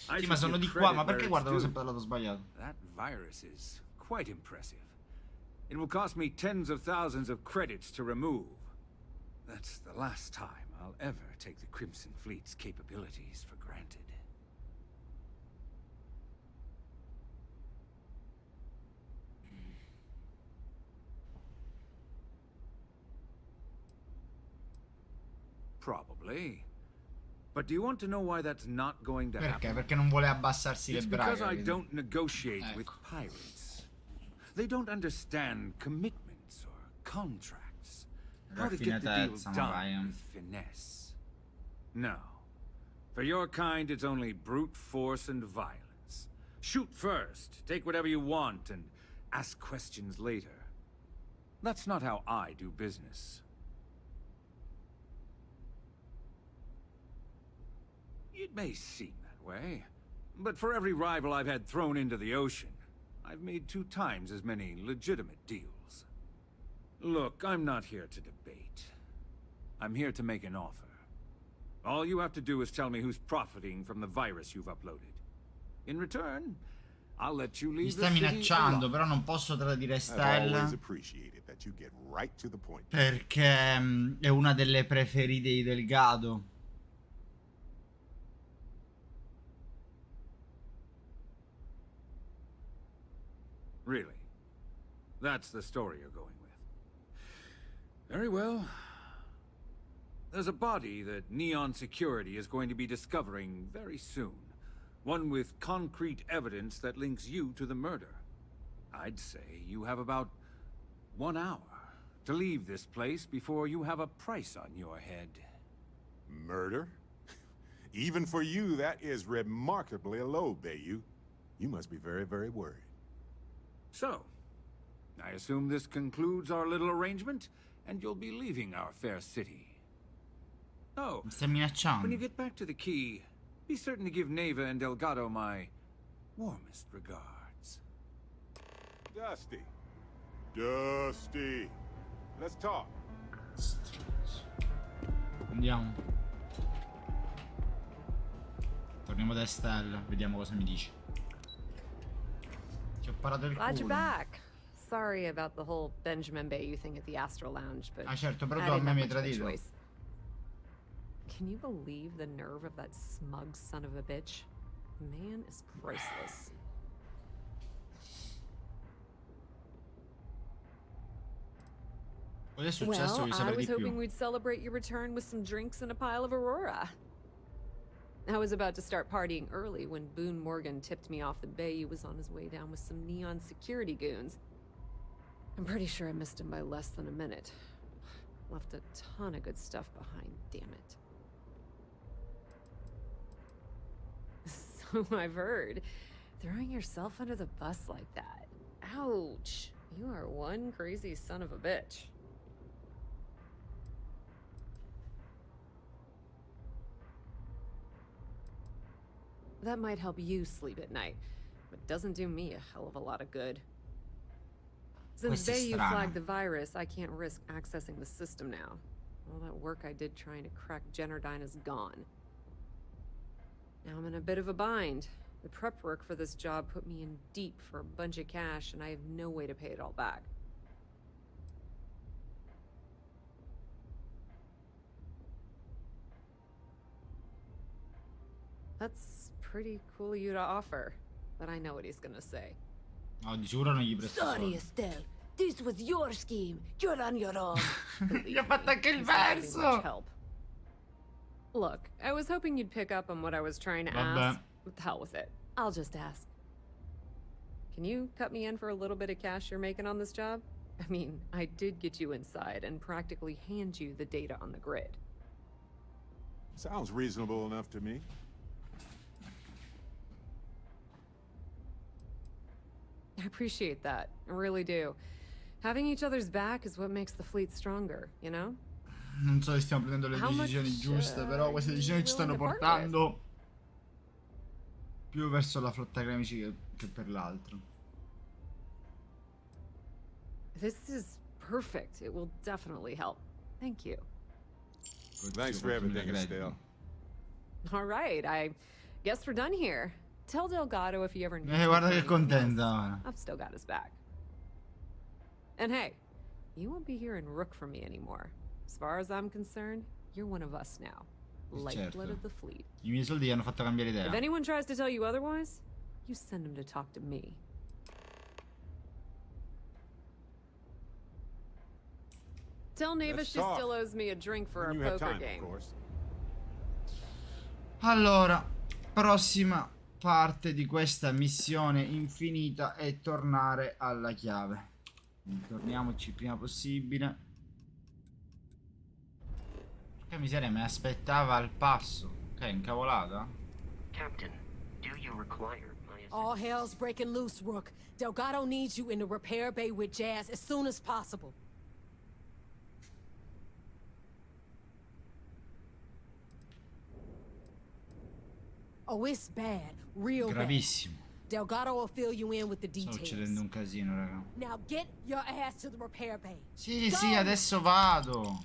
I Sì, ma sono di qua, ma perché guardano sempre dal lato sbagliato? That virus is quite impressive. It will cost me tens of thousands of credits to remove. That's the last time I'll ever take the Crimson Fleet's capabilities for granted. Probably. But do you want to know why that's not going to happen? Perché non vuole abbassarsi le It's braghe. because I don't negotiate with pirates. They don't understand commitments or contracts. How to get the deal done with finesse. No. For your kind, it's only brute force and violence. Shoot first, take whatever you want, and ask questions later. That's not how I do business. It may seem that way, but for every rival I've had thrown into the ocean, I've made 2 times as many legitimate deals. Look, I'm not here to debate. I'm here to make an offer. All you have to do is tell me who's profiting from the virus you've uploaded. In return, I'll let you Mi leave sta the city minacciando, alone. però non posso tradire I've Stella always appreciated that you get right to the point. perché è una delle preferite di Delgado. Really? That's the story you're going with. Very well. There's a body that Neon Security is going to be discovering very soon. One with concrete evidence that links you to the murder. I'd say you have about 1 hour to leave this place before you have a price on your head. Murder? Even for you, that is remarkably low, Bayou. You must be very, very worried. So, I assume this concludes our little arrangement, and you'll be leaving our fair city. Oh, Mi sta minacciando. when you get back to the key, be certain to give Neva and Delgado my warmest regards. Dusty. Dusty. Let's talk. Andiamo. Torniamo da Estelle, vediamo cosa mi dice. Ti ho parato il Glad you're culo. back. Sorry about the whole Benjamin Bayou thing at the Astro Lounge, but Ah certo, però I tu a didn't me have mi hai much of a tradito. choice. Can you believe the nerve of that smug son of a bitch? Man is priceless. Cosa è successo? Voglio I sapere was di più. hoping we'd celebrate your return with some drinks and a pile of Aurora. I was about to start partying early when Boone Morgan tipped me off that Bayou was on his way down with some Neon Security goons. I'm pretty sure I missed him by less than a minute. Left a ton of good stuff behind, damn it. So I've heard. Throwing yourself under the bus like that. Ouch. You are one crazy son of a bitch. That might help you sleep at night, but doesn't do me a hell of a lot of good. Since Questo è Bayu strano. flagged the virus, I can't risk accessing the system now. All that work I did trying to crack Generdyne is gone. Now I'm in a bit of a bind. The prep work for this job put me in deep for a bunch of cash, and I have no way to pay it all back. That's pretty cool of you to offer, but I know what he's gonna say. No, di sicuro non gli presto Sorry, soldi. Estelle. This was your scheme. You're on your own. Gli ha fatto anche il He's not having verso. much help. Look, I was hoping you'd pick up on what I was trying to Vabbè. ask. What the hell with it? I'll just ask. Can you cut me in for a little bit of cash you're making on this job? I mean, I did get you inside and practically hand you the data on the grid. Sounds reasonable enough to me. I appreciate that. I really do. Having each other's back is what makes the fleet stronger, you know? Non so se stiamo prendendo le How much, decisioni giuste, però queste decisioni ci stanno willing to part portando più verso la flotta Gremici che per l'altro. This is perfect. It will definitely help. Thank you. Thanks for everything, Estelle. All right, I guess we're done here. Tell Delgado if he ever needs Guarda che anything else. contenta ora. I've still got his back. And hey, you won't be hearing Rook from me anymore. As far as I'm concerned, you're one of us now. Lifeblood Certo. of the fleet. I miei soldi gli hanno fatto cambiare idea. If anyone tries to tell you otherwise, you send them to talk to me. Tell Neva Let's she talk. still owes me a drink for our When you have poker time, game. of course. Allora, prossima parte di questa missione infinita è tornare alla chiave. Quindi torniamoci il prima possibile. Che miseria, mi aspettava al passo. Che incavolata? Captain, do you require my All hell's breaking loose, Rook. Delgado needs you in the repair bay with Jazz as soon as possible. Oh, it's bad. Real bad. Gravissimo. Delgado will fill you in with the Sta details. succedendo un casino, raga. Now get your ass to the repair bay. Sì, sì, adesso vado.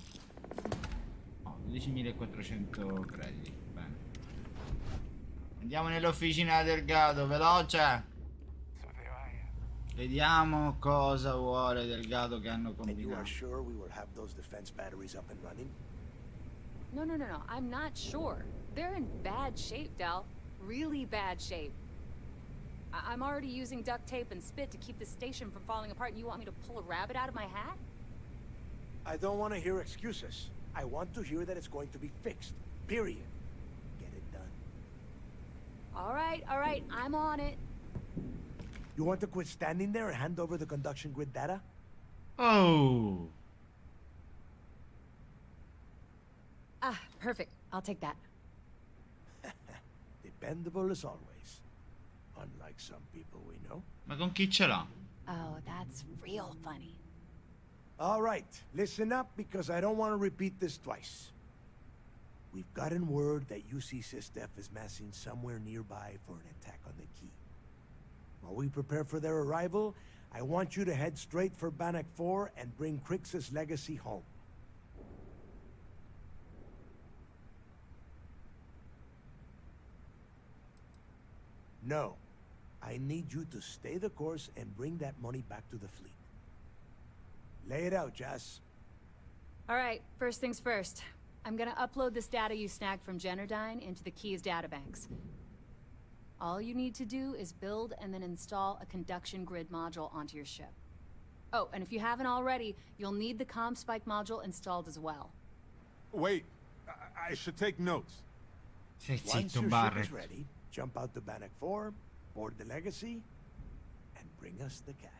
Oh, 12.400 crediti. Bene. Andiamo nell'officina del Delgado, veloce. Vediamo cosa vuole Delgado che hanno And you are combinato. sure we will have those defense batteries up and running? No, no, no, no. I'm not sure. They're in bad shape, Del. Really bad shape. I'm already using duct tape and spit to keep the station from falling apart, and you want me to pull a rabbit out of my hat? I don't want to hear excuses. I want to hear that it's going to be fixed. Period. Get it done. All right. I'm on it. You want to quit standing there and hand over the conduction grid data? Oh. Ah, perfect. I'll take that. Dependable as always. Unlike some people we know. Ma con chi ce l'ha? Oh, that's real funny. All right, listen up because I don't want to repeat this twice. We've gotten word that UC Systef is massing somewhere nearby for an attack on the key. While we prepare for their arrival, I want you to head straight for Bannock 4 and bring Crixus' legacy home. No. I need you to stay the course and bring that money back to the fleet. Lay it out, Jazz. All right, first things first. I'm gonna upload this data you snagged from Generdyne into the Keys databanks. All you need to do is build and then install a conduction grid module onto your ship. Oh, and if you haven't already, you'll need the CommSpike module installed as well. Wait, I should take notes. Sei Once zitto, your ship Barrett. is ready, jump out to Bannock 4, board the Legacy, and bring us the cash.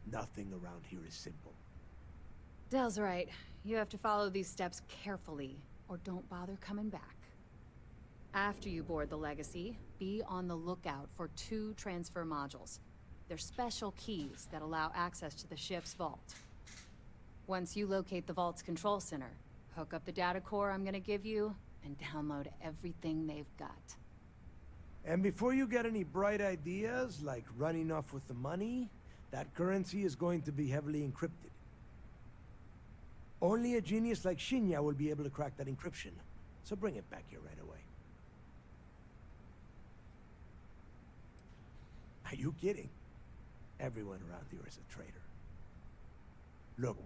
Nothing around here is simple. Del's right. You have to follow these steps carefully, or don't bother coming back. After you board the Legacy, be on the lookout for 2 transfer modules. They're special keys that allow access to the ship's vault. Once you locate the vault's control center, hook up the data core I'm gonna give you, and download everything they've got. And before you get any bright ideas, like running off with the money, that currency is going to be heavily encrypted. Only a genius like Shinya will be able to crack that encryption. So bring it back here right away. Are you kidding? Everyone around here is a traitor. Look,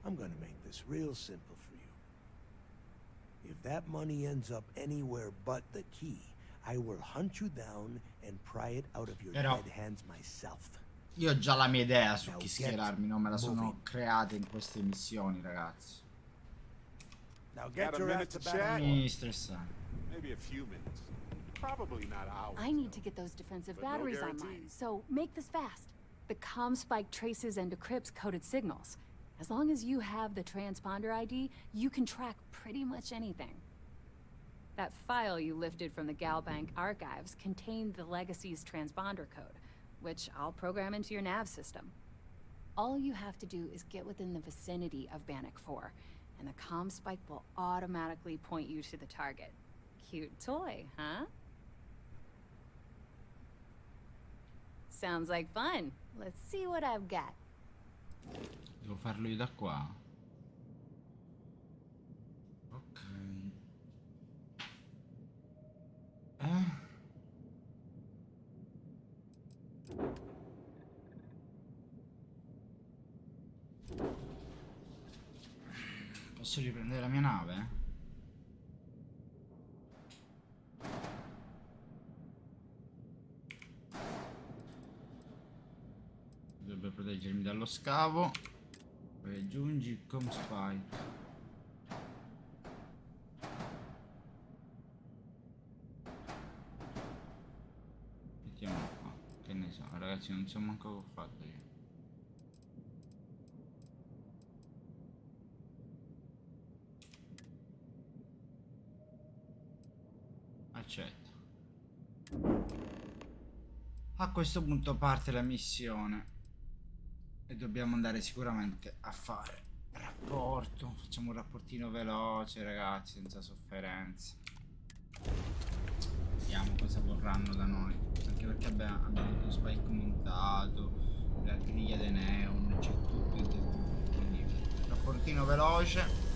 I'm gonna make this real simple for you. If that money ends up anywhere but the key, I will hunt you down and pry it out of your dead hands myself. Io ho già la mia idea su chi schierarmi, non me la sono creata in queste missioni, ragazzi. Now get your ass to battle. Mi stressare. Maybe a few minutes. Probably not hours. I need to get those defensive batteries online, so make this fast. The ComSpike traces and decrypts coded signals. As long as you have the transponder ID, you can track pretty much anything. That file you lifted from the Galbank archives contained the Legacy's transponder code, which I'll program into your nav system. All you have to do is get within the vicinity of Bannock 4, and the ComSpike will automatically point you to the target. Cute toy, huh? Sounds like fun. Let's see what I've got. Devo farlo io da qua. Ok. Posso riprendere la mia nave? Dovrebbe proteggermi dallo scavo. Poi aggiungi il ComSpike. Mettiamolo qua. Che ne so, ragazzi, non so manco che ho fatto io. Accetto. A questo punto parte la missione e dobbiamo andare sicuramente a fare rapporto. Facciamo un rapportino veloce, ragazzi, senza sofferenze. Vediamo cosa vorranno da noi, anche perché abbiamo tutto Spike montato, la griglia dei neon, c'è tutto e tutto. Quindi rapportino veloce.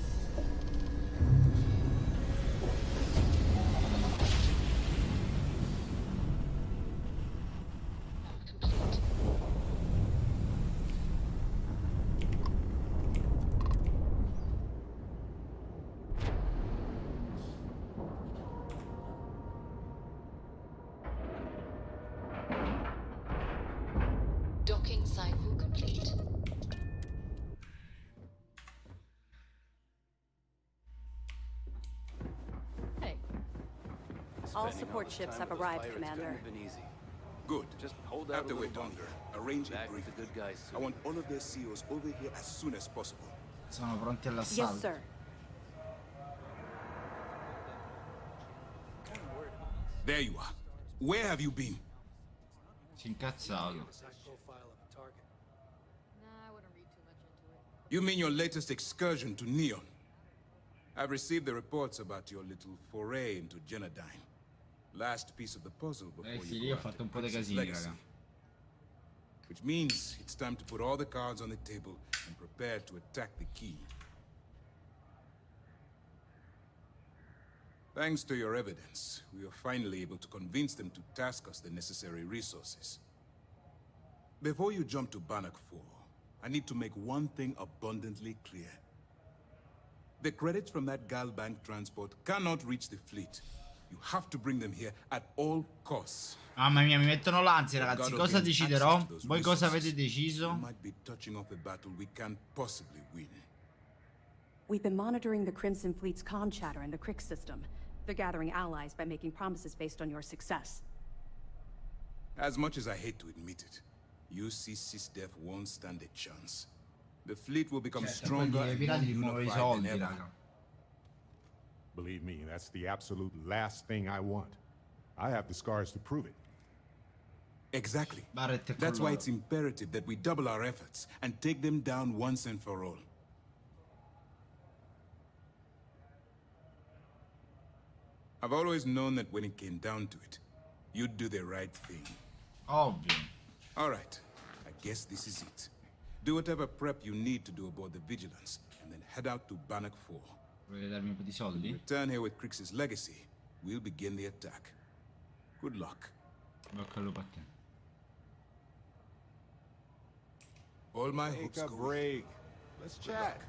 Docking cycle complete. Hey. All support ships have arrived, Commander. Good. Just hold Have out to a wait little on longer. Arrange a Back with briefing. the good guys I soon. want all of their CEOs over here as soon as possible. Sono pronti all'assalto. Yes, sir. There you are. Where have you been? Si incazzato. You mean your latest excursion to Neon? I've received the reports about your little foray into Genodyne. Last piece of the puzzle before Sì, you lì go ho after fatto un po' di Prince's casini, legacy. raga. Which means it's time to put all the cards on the table and prepare to attack the key. Thanks to your evidence, we are finally able to convince them to task us the necessary resources. Before you jump to Bannock 4, I need to make one thing abundantly clear. The credits from that Galbank transport cannot reach the fleet. You have to bring them here at all costs. Mamma mia, mi mettono l'ansia, ragazzi. Without Cosa obtaining deciderò? access to those Voi cosa resources, avete deciso? We might be touching off a battle we can't possibly win. We've been monitoring the Crimson Fleet's comm chatter in the Crick system. They're gathering allies by making promises based on your success. As much as I hate to admit it, UC SysDef won't stand a chance. The fleet will become stronger and more unified than ever. Believe me, that's the absolute last thing I want. I have the scars to prove it. Exactly. That's why it's imperative that we double our efforts and take them down once and for all. I've always known that when it came down to it, you'd do the right thing. Ovvio. All right, I guess this is it. Do whatever prep you need to do aboard the Vigilance, and then head out to Bannock 4. Volete darmi un po' di soldi? Return here with Crix's legacy. We'll begin the attack. Good luck. Bocca al lupo a te. All my Take hopes a go break. Let's chat.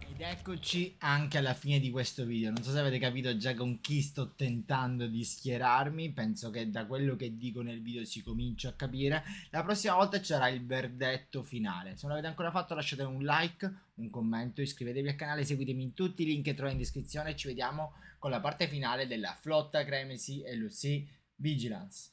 Ed eccoci anche alla fine di questo video. Non so se avete capito già con chi sto tentando di schierarmi. Penso che da quello che dico nel video si comincia a capire. La prossima volta ci sarà il verdetto finale. Se non l'avete ancora fatto lasciate un like, un commento, iscrivetevi al canale, seguitemi in tutti i link che trovate in descrizione e ci vediamo con la parte finale della Flotta Cremisi e Lucy Vigilance.